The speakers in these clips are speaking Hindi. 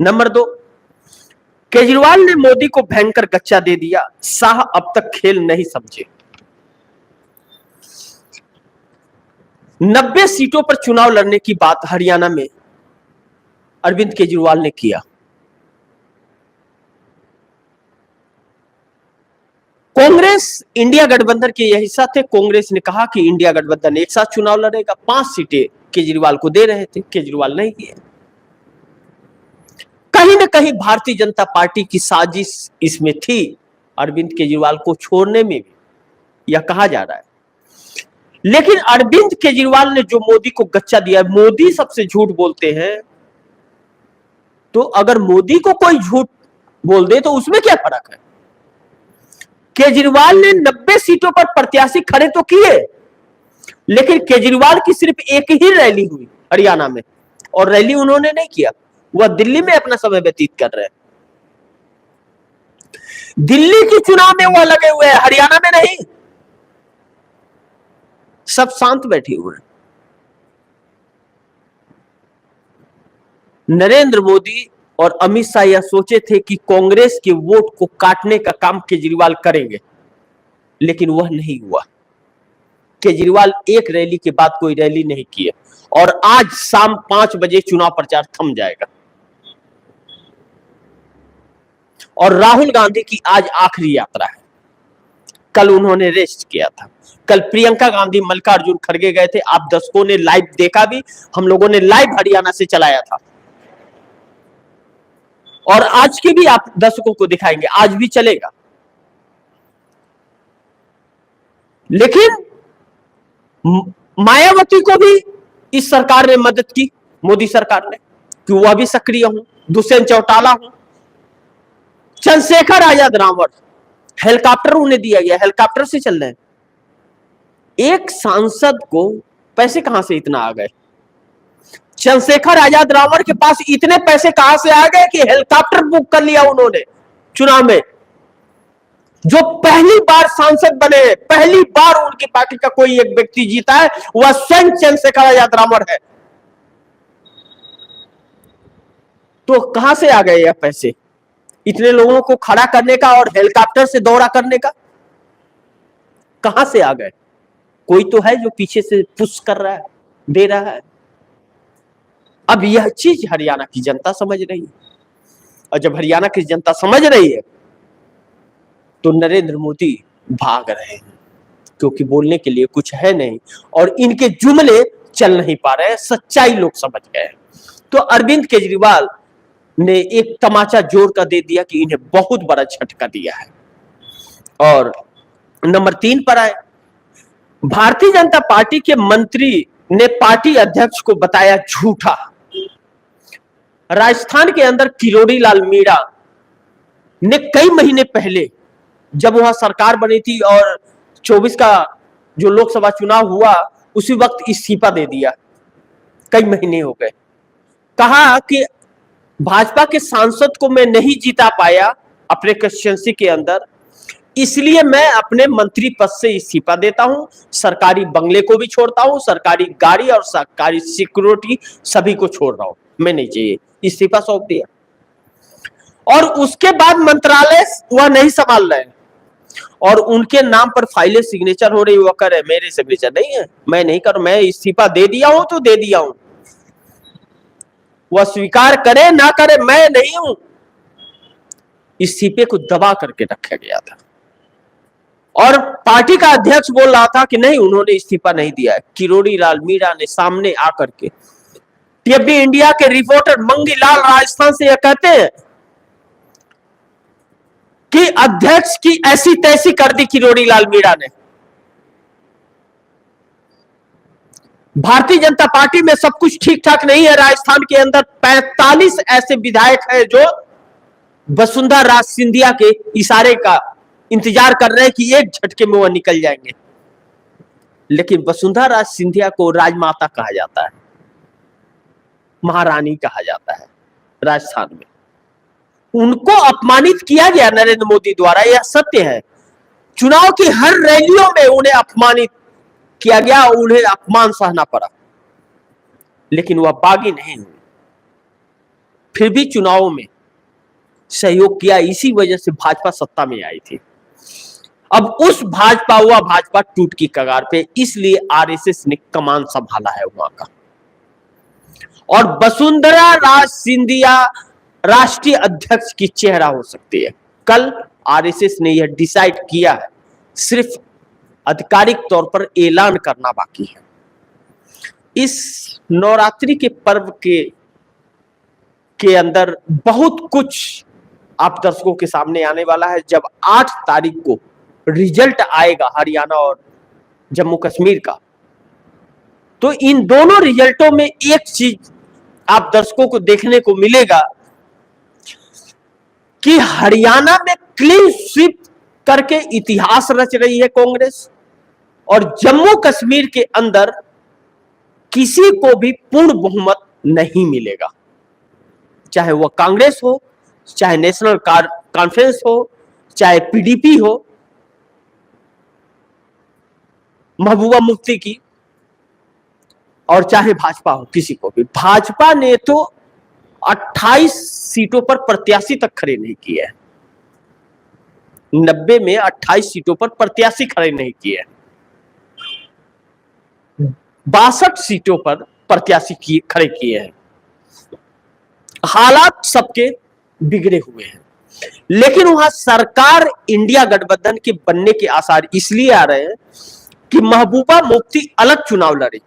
नंबर 2, केजरीवाल ने मोदी को भयंकर गच्चा दे दिया, शाह अब तक खेल नहीं समझे। 90 सीटों पर चुनाव लड़ने की बात हरियाणा में अरविंद केजरीवाल ने किया। कांग्रेस इंडिया गठबंधन के यह हिस्सा थे। कांग्रेस ने कहा कि इंडिया गठबंधन एक साथ चुनाव लड़ेगा, 5 सीटें केजरीवाल को दे रहे थे, केजरीवाल नहीं किए। कहीं ना कहीं भारतीय जनता पार्टी की साजिश इसमें थी, अरविंद केजरीवाल को छोड़ने में भी, यह कहा जा रहा है। लेकिन अरविंद केजरीवाल ने जो मोदी को गच्चा दिया, मोदी सबसे झूठ बोलते हैं, तो अगर मोदी को कोई झूठ बोल दे तो उसमें क्या फर्क है। केजरीवाल ने 90 सीटों पर प्रत्याशी खड़े तो किए, लेकिन केजरीवाल की सिर्फ एक ही रैली हुई हरियाणा में, और रैली उन्होंने नहीं किया, वह दिल्ली में अपना समय व्यतीत कर रहे हैं। दिल्ली के चुनाव में वह लगे हुए हैं, हरियाणा में नहीं। सब शांत बैठे हुए हैं। नरेंद्र मोदी और अमित शाह यह सोचे थे कि कांग्रेस के वोट को काटने का काम केजरीवाल करेंगे, लेकिन वह नहीं हुआ। केजरीवाल एक रैली के बाद कोई रैली नहीं किए, और आज शाम 5 बजे चुनाव प्रचार थम जाएगा। और राहुल गांधी की आज आखिरी यात्रा है। कल उन्होंने रेस्ट किया था। कल प्रियंका गांधी मल्लिकार्जुन खड़गे गए थे। आप दर्शकों ने लाइव देखा भी, हम लोगों ने लाइव हरियाणा से चलाया था, और आज के भी आप दर्शकों को दिखाएंगे, आज भी चलेगा। लेकिन मायावती को भी इस सरकार ने मदद की, मोदी सरकार ने, कि वह भी सक्रिय हूं, दुष्यंत चौटाला हूं, चंद्रशेखर आजाद रावत, हेलीकॉप्टर उन्हें दिया गया, हेलीकॉप्टर से चल रहे हैं। एक सांसद को पैसे कहां से इतना आ गए? चंद्रशेखर आजाद रावत के पास इतने पैसे कहां से आ गए कि हेलीकॉप्टर बुक कर लिया उन्होंने चुनाव में। जो पहली बार सांसद बने, पहली बार उनकी पार्टी का कोई एक व्यक्ति जीता है, वह स्वयं चंद्रशेखर आजाद रावत है। तो कहां से आ गए यह पैसे इतने लोगों को खड़ा करने का और हेलीकॉप्टर से दौरा करने का? कहां से आ गए? कोई तो है जो पीछे से पुश कर रहा है, दे रहा है। अब यह चीज हरियाणा की जनता समझ रही है, और जब हरियाणा की जनता समझ रही है तो नरेंद्र मोदी भाग रहे हैं, क्योंकि बोलने के लिए कुछ है नहीं, और इनके जुमले चल नहीं पा रहे हैं, सच्चाई लोग समझ गए। तो अरविंद केजरीवाल ने एक तमाचा जोर कर दे दिया कि इन्हें बहुत बड़ा झटका दिया है। और नंबर 3 पर आए, भारतीय जनता पार्टी के मंत्री ने पार्टी अध्यक्ष को बताया झूठा। राजस्थान के अंदर किरोड़ी लाल मीणा ने कई महीने पहले, जब वहां सरकार बनी थी और 24 का जो लोकसभा चुनाव हुआ, उसी वक्त इस्तीफा दे दिया। कई महीने हो गए। कहा कि भाजपा के सांसद को मैं नहीं जीता पाया अपने कंस्टिट्यूएंसी के अंदर, इसलिए मैं अपने मंत्री पद से इस्तीफा देता हूं, सरकारी बंगले को भी छोड़ता हूं, सरकारी गाड़ी और सरकारी सिक्योरिटी सभी को छोड़ रहा हूं, मैं नहीं चाहिए, इस्तीफा सौंप दिया। और उसके बाद मंत्रालय वह नहीं संभाल रहे, और उनके नाम पर फाइलें सिग्नेचर हो रही, वह कर रहे, मेरे सिग्नेचर नहीं है, मैं नहीं कर, मैं इस्तीफा दे दिया हूं तो दे दिया हूं, वह स्वीकार करे ना करे, मैं नहीं हूं। इस्तीफे को दबा करके रखा गया था, और पार्टी का अध्यक्ष बोल रहा था कि नहीं, उन्होंने इस्तीफा नहीं दिया है। किरोड़ी लाल मीणा ने सामने आकर के, टीवी इंडिया के रिपोर्टर मंगी लाल राजस्थान से यह कहते हैं कि अध्यक्ष की ऐसी तैसी कर दी किरोड़ी लाल मीणा ने। भारतीय जनता पार्टी में सब कुछ ठीक ठाक नहीं है। राजस्थान के अंदर 45 ऐसे विधायक हैं जो वसुंधरा राज सिंधिया के इशारे का इंतजार कर रहे हैं कि एक झटके में वह निकल जाएंगे। लेकिन वसुंधरा राज सिंधिया को राजमाता कहा जाता है, महारानी कहा जाता है राजस्थान में। उनको अपमानित किया गया नरेंद्र मोदी द्वारा, यह सत्य है। चुनाव की हर रैलियों में उन्हें अपमानित किया गया, उन्हें अपमान सहना पड़ा, लेकिन वह बागी नहीं हुई। फिर भी चुनावों में सहयोग किया। इसी वजह से भाजपा सत्ता में आई थी। अब उस भाजपा टूट की कगार पे, इसलिए आरएसएस ने कमान संभाला है वहां का। और वसुंधरा राज सिंधिया राष्ट्रीय अध्यक्ष की चेहरा हो सकती है। कल आरएसएस ने यह डिसाइड किया है, सिर्फ आधिकारिक तौर पर ऐलान करना बाकी है। इस नवरात्रि के पर्व के अंदर बहुत कुछ आप दर्शकों के सामने आने वाला है। जब 8 तारीख को रिजल्ट आएगा हरियाणा और जम्मू कश्मीर का, तो इन दोनों रिजल्टों में एक चीज आप दर्शकों को देखने को मिलेगा कि हरियाणा में क्लीन स्वीप करके इतिहास रच रही है कांग्रेस, और जम्मू कश्मीर के अंदर किसी को भी पूर्ण बहुमत नहीं मिलेगा, चाहे वह कांग्रेस हो, चाहे नेशनल कॉन्फ्रेंस हो, चाहे पीडीपी हो, महबूबा मुफ्ती की, और चाहे भाजपा हो, किसी को भी। भाजपा ने तो 28 सीटों पर प्रत्याशी तक खड़े नहीं किए हैं। 90 में 28 सीटों पर प्रत्याशी खड़े नहीं किए, 62 सीटों पर प्रत्याशी खड़े किए हैं। हालात सबके बिगड़े हुए हैं, लेकिन वहां सरकार इंडिया गठबंधन के बनने के आसार इसलिए आ रहे हैं कि महबूबा मुफ्ती अलग चुनाव लड़े,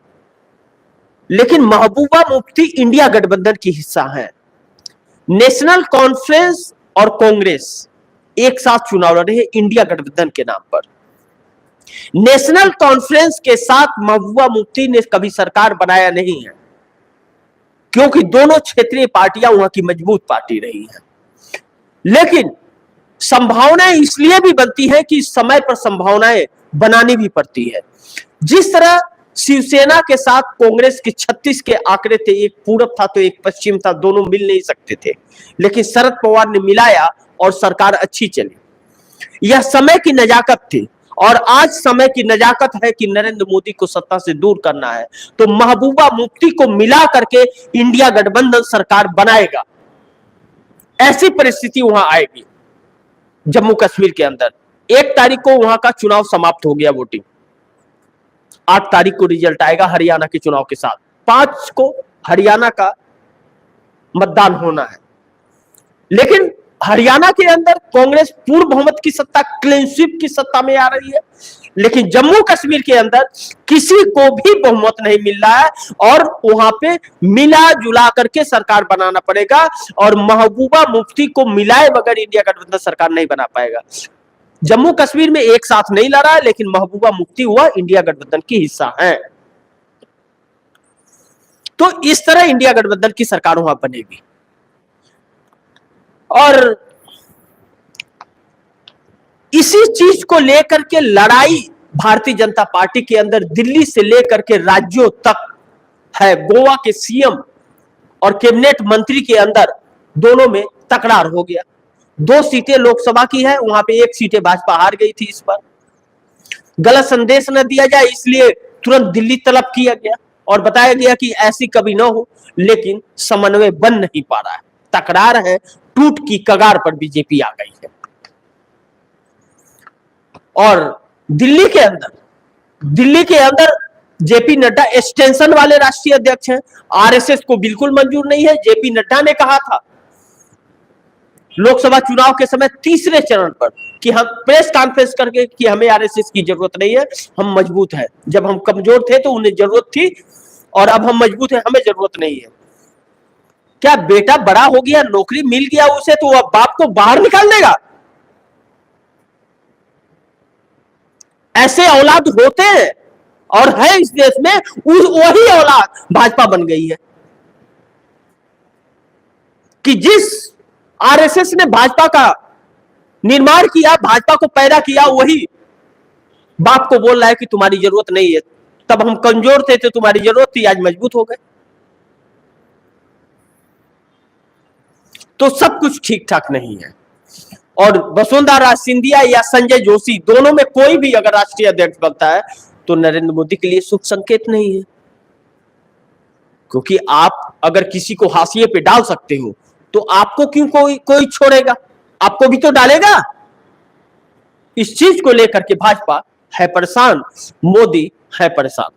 लेकिन महबूबा मुफ्ती इंडिया गठबंधन की हिस्सा है। नेशनल कॉन्फ्रेंस और कांग्रेस एक साथ चुनाव लड़े हैं इंडिया गठबंधन के नाम पर। नेशनल कॉन्फ्रेंस के साथ महबूबा मुफ्ती ने कभी सरकार बनाया नहीं है, क्योंकि दोनों क्षेत्रीय पार्टियां वहां की मजबूत पार्टी रही हैं। लेकिन संभावनाएं इसलिए भी बनती है कि समय पर संभावनाएं बनानी भी पड़ती है। जिस तरह शिवसेना के साथ कांग्रेस के 36 के आंकड़े थे, एक पूरब था तो एक पश्चिम था, दोनों मिल नहीं सकते थे, लेकिन शरद पवार ने मिलाया और सरकार अच्छी चली। यह समय की नजाकत थी, और आज समय की नजाकत है कि नरेंद्र मोदी को सत्ता से दूर करना है, तो महबूबा मुफ्ती को मिला करके इंडिया गठबंधन सरकार बनाएगा। ऐसी परिस्थिति वहां आएगी जम्मू कश्मीर के अंदर। 1 तारीख को वहां का चुनाव समाप्त हो गया, वोटिंग। 8 तारीख को रिजल्ट आएगा हरियाणा के चुनाव के साथ। 5 को हरियाणा का मतदान होना है, लेकिन हरियाणा के अंदर कांग्रेस पूर्ण बहुमत की सत्ता, क्लीन स्वीप की सत्ता में आ रही है, लेकिन जम्मू कश्मीर के अंदर किसी को भी बहुमत नहीं मिल रहा है, और वहां पे मिला जुला करके सरकार बनाना पड़ेगा, और महबूबा मुफ्ती को मिलाए बगैर इंडिया गठबंधन सरकार नहीं बना पाएगा। जम्मू कश्मीर में एक साथ नहीं लड़ा है, लेकिन महबूबा मुफ्ती हुआ इंडिया गठबंधन की हिस्सा है। तो इस तरह इंडिया गठबंधन की सरकार वहां बनेगी। और इसी चीज को लेकर के लड़ाई भारतीय जनता पार्टी के अंदर दिल्ली से लेकर के राज्यों तक है। गोवा के सीएम और कैबिनेट मंत्री के अंदर दोनों में तकरार हो गया। 2 सीटें लोकसभा की है, वहां पे 1 सीटें भाजपा हार गई थी। इस पर गलत संदेश न दिया जाए इसलिए तुरंत दिल्ली तलब किया गया और बताया गया कि ऐसी कभी न हो, लेकिन समन्वय बन नहीं पा रहा है, तकरार है, टूट की कगार पर बीजेपी आ गई है। और दिल्ली के अंदर जेपी नड्डा एक्सटेंशन वाले राष्ट्रीय अध्यक्ष हैं। आरएसएस को बिल्कुल मंजूर नहीं है। जेपी नड्डा ने कहा था लोकसभा चुनाव के समय 3रे चरण पर कि हम प्रेस कॉन्फ्रेंस करके कि हमें आरएसएस की जरूरत नहीं है, हम मजबूत हैं। जब हम कमजोर थे तो उन्हें जरूरत थी, और अब हम मजबूत हैं, हमें जरूरत नहीं है। क्या बेटा बड़ा हो गया, नौकरी मिल गया उसे, तो अब बाप को बाहर निकाल देगा? ऐसे औलाद होते हैं और है इस देश में। वही औलाद भाजपा बन गई है कि जिस आरएसएस ने भाजपा का निर्माण किया, भाजपा को पैदा किया, वही बाप को बोल रहा है कि तुम्हारी जरूरत नहीं है। तब हम कमजोर थे तो तुम्हारी जरूरत थी, आज मजबूत हो गए। तो सब कुछ ठीक ठाक नहीं है। और वसुंधरा राज सिंधिया या संजय जोशी, दोनों में कोई भी अगर राष्ट्रीय अध्यक्ष बनता है तो नरेंद्र मोदी के लिए शुभ संकेत नहीं है, क्योंकि आप अगर किसी को हाशिए पे डाल सकते हो तो आपको क्यों कोई छोड़ेगा? आपको भी तो डालेगा। इस चीज को लेकर के भाजपा है परेशान, मोदी है परेशान।